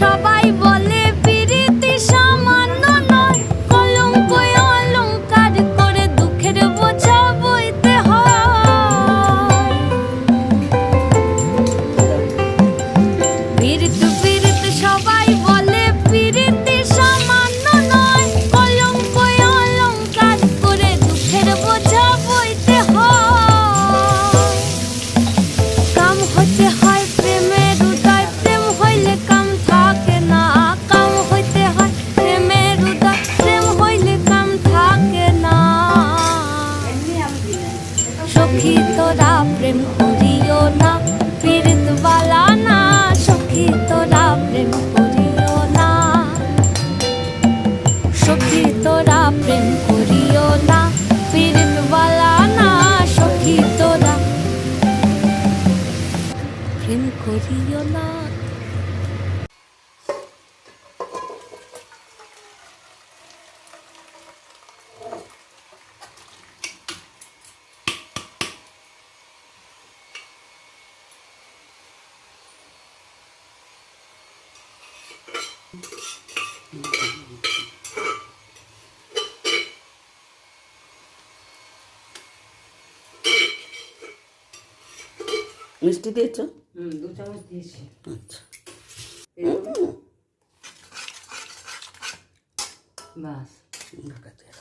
সবাই বলে পিরিতি সামান্য নয়, কলঙ্ক অলংকার করে দুঃখের বোঝা বইতে হয়। পিরিত পিরিত সবাই বলে পিরিতি সামান্য নয়, কলঙ্ক অলংকার করে দুঃখের বোঝা বইতে হয়। কাম হতে হয় প্রেমের উদয়, প্রেম হইলে কাম থাকে না। কাম হইতে হয় প্রেমের উদয়, প্রেম হইলে কাম থাকে না। সখী তোরা প্রেম করিও না, পীড়িত বালা না। সখী তোরা প্রেম করিও না, সখী তোরা প্রেম করিও না, পীড়িত বালা না। সখী তোরা প্রেম করিও না। মিষ্টি দিয়েছো? 2 চামচ দিয়েছি। আচ্ছা, বাস ঢাকা দিয়ে